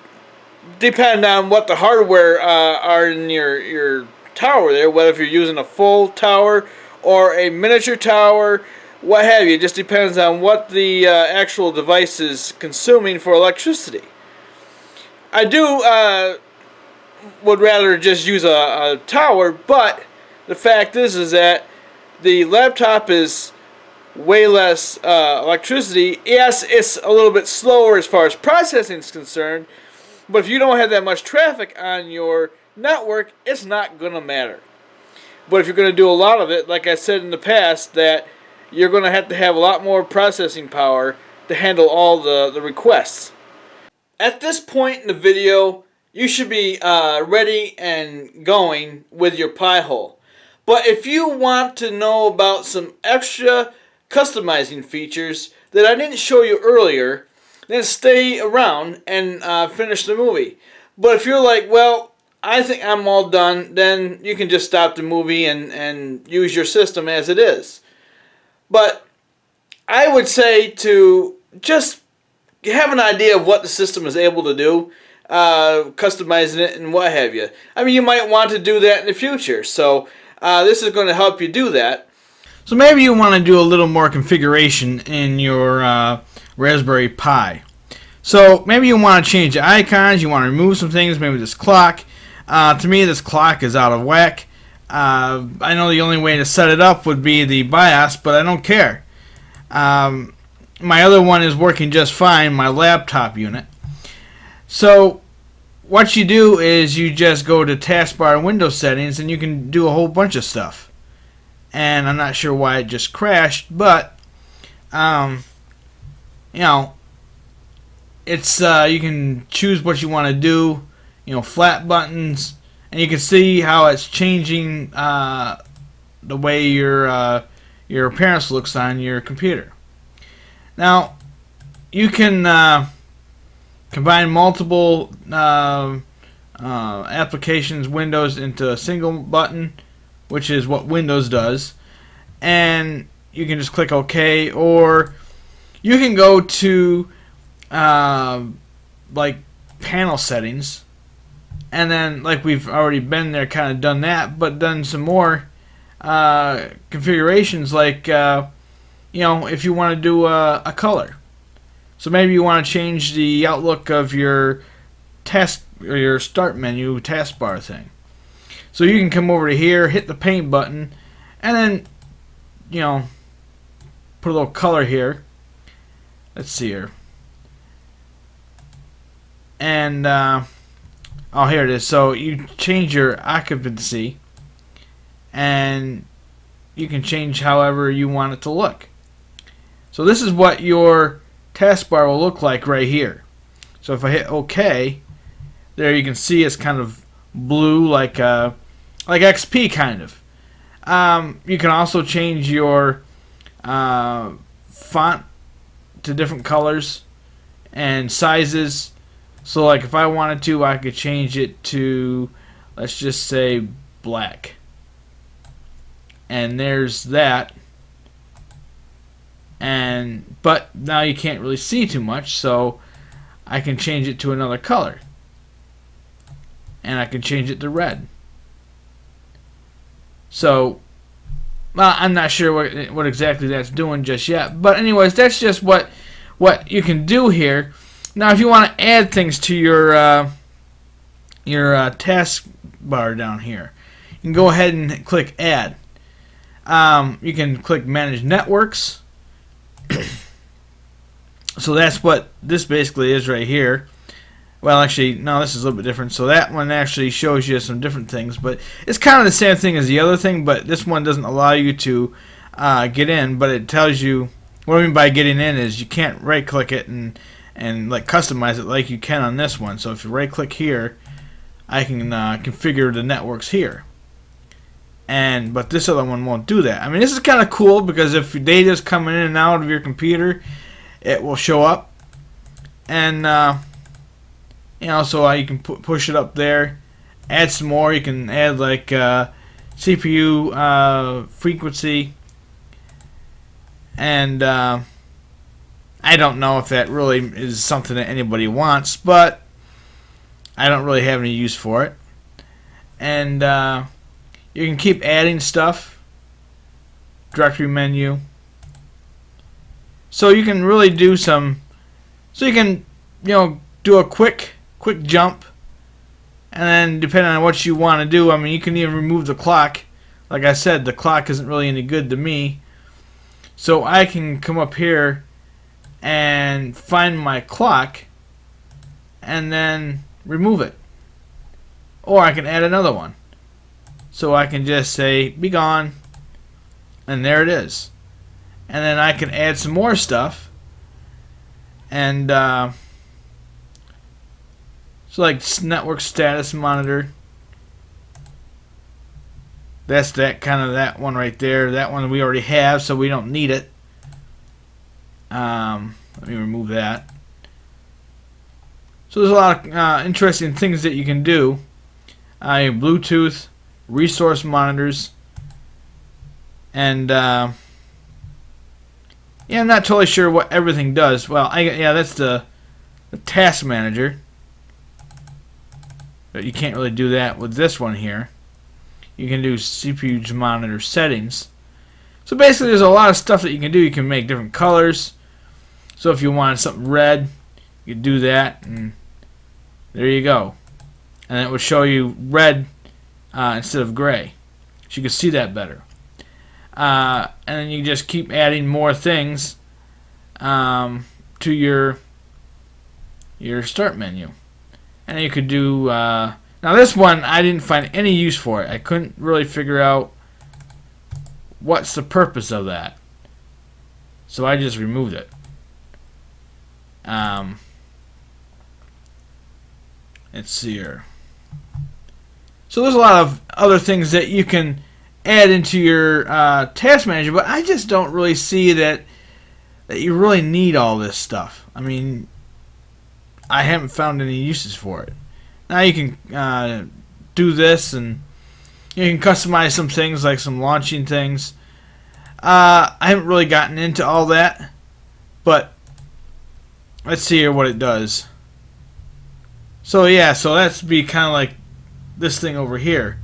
depend on what the hardware are in your tower there, whether if you're using a full tower or a miniature tower, what have you. It just depends on what the actual device is consuming for electricity. I would rather just use a tower, but the fact is that the laptop is way less electricity. Yes, it's a little bit slower as far as processing is concerned, but if you don't have that much traffic on your network, it's not going to matter. But if you're going to do a lot of it, like I said in the past, that you're going to have a lot more processing power to handle all the requests. At this point in the video, you should be ready and going with your Pi-hole. But if you want to know about some extra customizing features that I didn't show you earlier, then stay around and finish the movie. But if you're like, well, I think I'm all done, then you can just stop the movie and use your system as it is. But I would say to just have an idea of what the system is able to do, customizing it and what have you. I mean, you might want to do that in the future, so this is going to help you do that. So maybe you want to do a little more configuration in your Raspberry Pi. So maybe you want to change the icons, you want to remove some things, maybe this clock. To me, this clock is out of whack. I know the only way to set it up would be the BIOS, but I don't care. My other one is working just fine, my laptop unit. So what you do is you just go to taskbar and Windows settings, and you can do a whole bunch of stuff. And I'm not sure why it just crashed, but it's you can choose what you want to do, flat buttons, and you can see how it's changing the way your appearance looks on your computer. Now you can combine multiple applications, Windows into a single button, which is what Windows does, and you can just click OK, or you can go to like panel settings, and then like we've already been there, kind of done that, but done some more configurations, like if you want to do a color. So maybe you want to change the outlook of your task or your start menu taskbar thing. So you can come over to here, hit the paint button, and then put a little color here. Let's see here. And oh, here it is. So you change your occupancy, and you can change however you want it to look. So this is what your taskbar will look like right here. So if I hit OK, there you can see it's kind of blue, like XP kind of. You can also change your font to different colors and sizes. So like if I wanted to, I could change it to, let's just say, black. And there's that. But now you can't really see too much, so I can change it to another color. And I can change it to red. So, well, I'm not sure what exactly that's doing just yet. But anyways, that's just what you can do here. Now, if you want to add things to your task bar down here, you can go ahead and click Add. You can click Manage Networks. So that's what this basically is right here. Well, actually, no, this is a little bit different. So that one actually shows you some different things, but it's kind of the same thing as the other thing, but this one doesn't allow you to get in, but it tells you, what I mean by getting in is you can't right-click it and like customize it like you can on this one. So if you right-click here, I can configure the networks here. But this other one won't do that. I mean, this is kind of cool because if your data is coming in and out of your computer, it will show up. And so you can push it up there, add some more. You can add like CPU frequency, and I don't know if that really is something that anybody wants, but I don't really have any use for it. And you can keep adding stuff. Directory menu. So you can really do some. So you can do a quick jump, and then depending on what you want to do, I mean, you can even remove the clock. Like I said, the clock isn't really any good to me, so I can come up here and find my clock and then remove it, or I can add another one. So I can just say be gone, and there it is. And then I can add some more stuff, and so like network status monitor. That's that one right there. That one we already have, so we don't need it. Let me remove that. So there's a lot of interesting things that you can do. Bluetooth, resource monitors, and yeah, I'm not totally sure what everything does. Well, that's the task manager. But you can't really do that with this one here. You can do CPU monitor settings. So basically there's a lot of stuff that you can do. You can make different colors. So if you wanted something red, you could do that, and there you go. And it would show you red instead of gray. So you can see that better. And then you just keep adding more things to your start menu. And you could do now this one I didn't find any use for it. I couldn't really figure out what's the purpose of that, so I just removed it. Let's see here. So there's a lot of other things that you can add into your task manager, but I just don't really see that you really need all this stuff. I mean, I haven't found any uses for it. now you can do this, and you can customize some things like some launching things. I haven't really gotten into all that, but let's see here what it does. So yeah, so that's be kind of like this thing over here.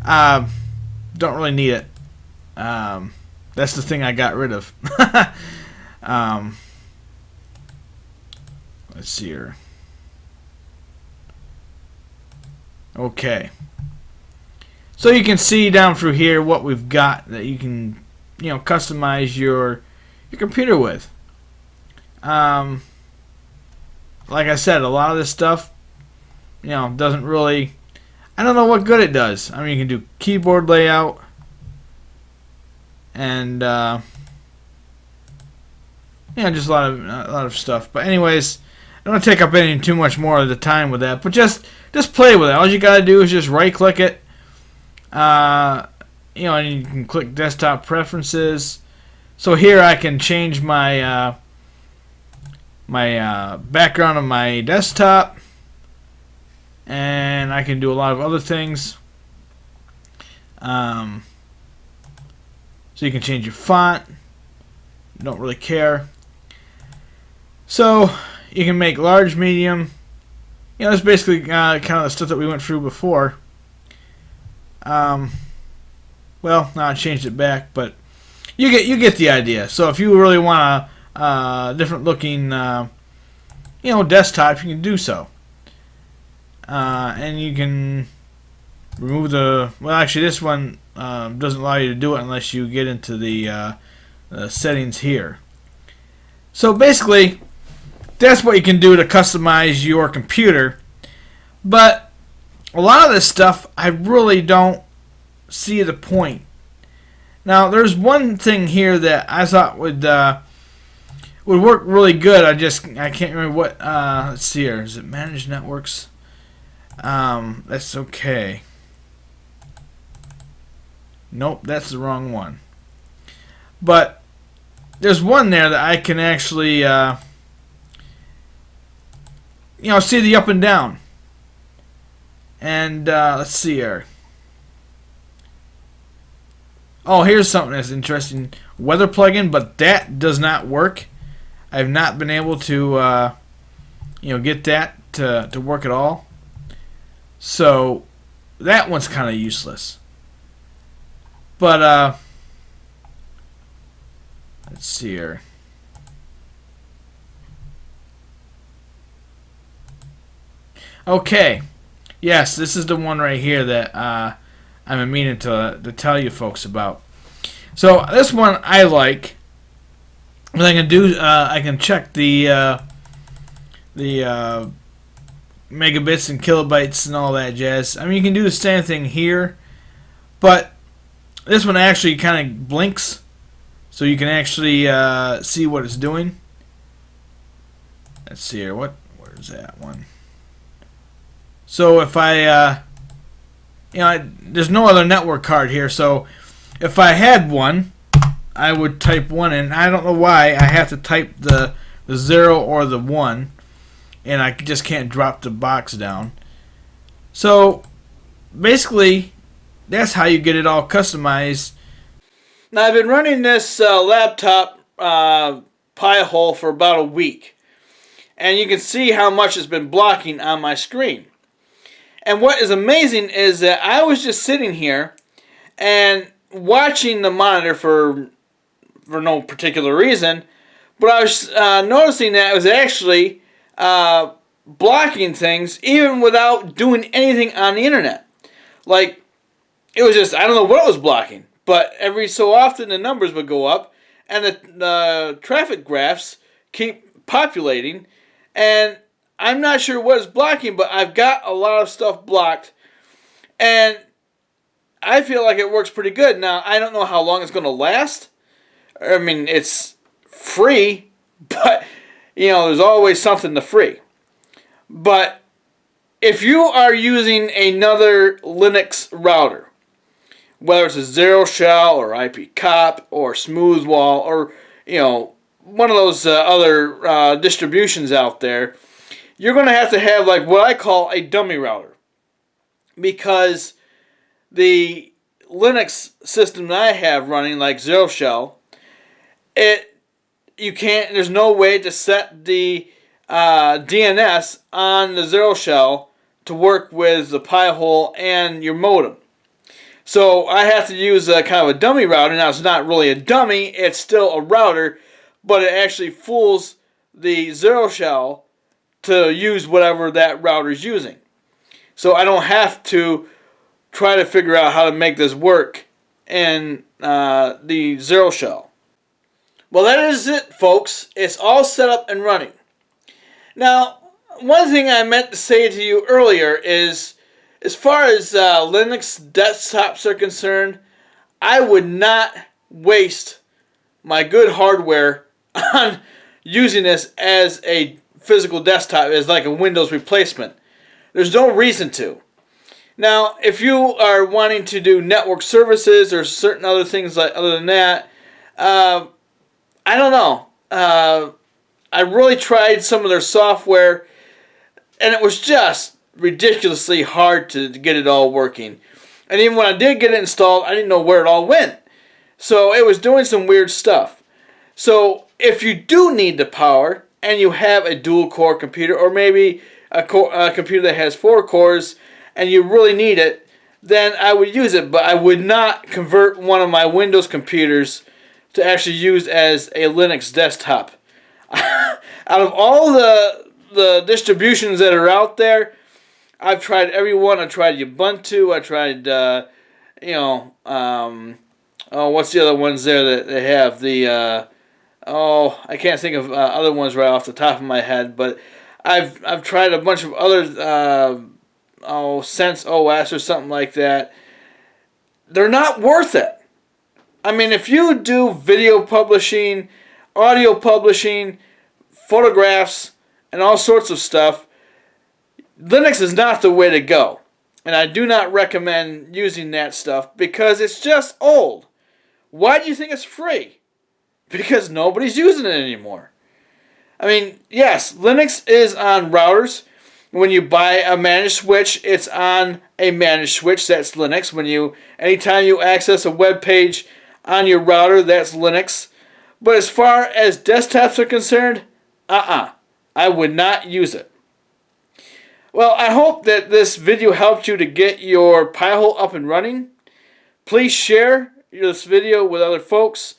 Don't really need it. That's the thing I got rid of. Let's see here. Okay. So you can see down through here what we've got that you can, customize your computer with. Like I said, a lot of this stuff, doesn't really. I don't know what good it does. I mean, you can do keyboard layout and just a lot of stuff. But anyways, I don't want to take up any too much more of the time with that. But just play with it. All you gotta do is just right-click it. And you can click Desktop Preferences. So here I can change my background of my desktop, and I can do a lot of other things. So you can change your font. Don't really care. So you can make large, medium. That's basically kind of the stuff that we went through before. Well, now I changed it back, but you get the idea. So if you really want a different looking, desktop, you can do so. And you can remove the. Well, actually, this one doesn't allow you to do it unless you get into the settings here. So basically, that's what you can do to customize your computer. But a lot of this stuff, I really don't see the point. Now, there's one thing here that I thought would work really good. I can't remember what. Let's see here. Is it Manage Networks? That's okay. Nope, that's the wrong one. But there's one there that I can actually, see the up and down. And let's see here. Oh, here's something that's interesting. Weather plugin, but that does not work. I've not been able to, get that to work at all. So that one's kind of useless. But let's see here. Okay. Yes, this is the one right here that I'm meaning to tell you folks about. So this one I like. What I can do, I can check the megabits and kilobytes and all that jazz. I mean, you can do the same thing here, but this one actually kind of blinks, so you can actually see what it's doing. Let's see here. Where's that one? So if I, there's no other network card here. So if I had one, I would type 1 in. I don't know why I have to type the 0 or the 1, and I just can't drop the box down. So basically, that's how you get it all customized. Now I've been running this laptop Pi-hole for about a week, and you can see how much it's been blocking on my screen. And what is amazing is that I was just sitting here and watching the monitor for no particular reason, but I was noticing that it was actually blocking things even without doing anything on the internet. Like, it was just, I don't know what it was blocking, but every so often the numbers would go up and the traffic graphs keep populating, and I'm not sure what is blocking, but I've got a lot of stuff blocked, and I feel like it works pretty good. Now, I don't know how long it's going to last. I mean, it's free, but, there's always something to free. But if you are using another Linux router, whether it's a Zero Shell or IP-Cop or Smoothwall or, one of those other distributions out there, you're going to have like what I call a dummy router, because the Linux system that I have running, like Zero Shell, there's no way to set the DNS on the Zero Shell to work with the Pi-hole and your modem. So I have to use a kind of a dummy router. Now, it's not really a dummy, it's still a router, but it actually fools the Zero Shell to use whatever that router is using. So I don't have to try to figure out how to make this work in the Zero Shell. Well, that is it, folks. It's all set up and running. Now, one thing I meant to say to you earlier is, as far as Linux desktops are concerned, I would not waste my good hardware on using this as a physical desktop, as like a Windows replacement. There's no reason to. Now, if you are wanting to do network services or certain other things like other than that, I don't know. I really tried some of their software, and it was just ridiculously hard to get it all working. And even when I did get it installed, I didn't know where it all went. So it was doing some weird stuff. So if you do need the power, and you have a dual-core computer, or maybe a computer that has 4 cores, and you really need it, then I would use it. But I would not convert one of my Windows computers to actually use as a Linux desktop. Out of all the distributions that are out there, I've tried every one. I tried Ubuntu. I tried, what's the other ones there that they have? I can't think of other ones right off the top of my head, but I've tried a bunch of other, Sense OS or something like that. They're not worth it. I mean, if you do video publishing, audio publishing, photographs, and all sorts of stuff, Linux is not the way to go. And I do not recommend using that stuff because it's just old. Why do you think it's free? Because nobody's using it anymore. I mean, yes, Linux is on routers. When you buy a managed switch, it's on a managed switch. That's Linux. Anytime you access a web page on your router, that's Linux. But as far as desktops are concerned, I would not use it. Well, I hope that this video helped you to get your Pi-hole up and running. Please share this video with other folks.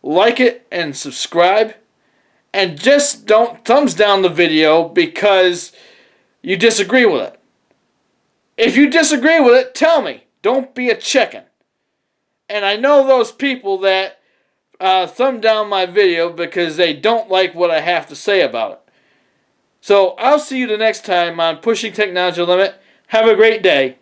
Like it and subscribe. And just don't thumbs down the video because you disagree with it. If you disagree with it, tell me. Don't be a chicken. And I know those people that thumb down my video because they don't like what I have to say about it. So I'll see you the next time on Pushing Technology Limit. Have a great day.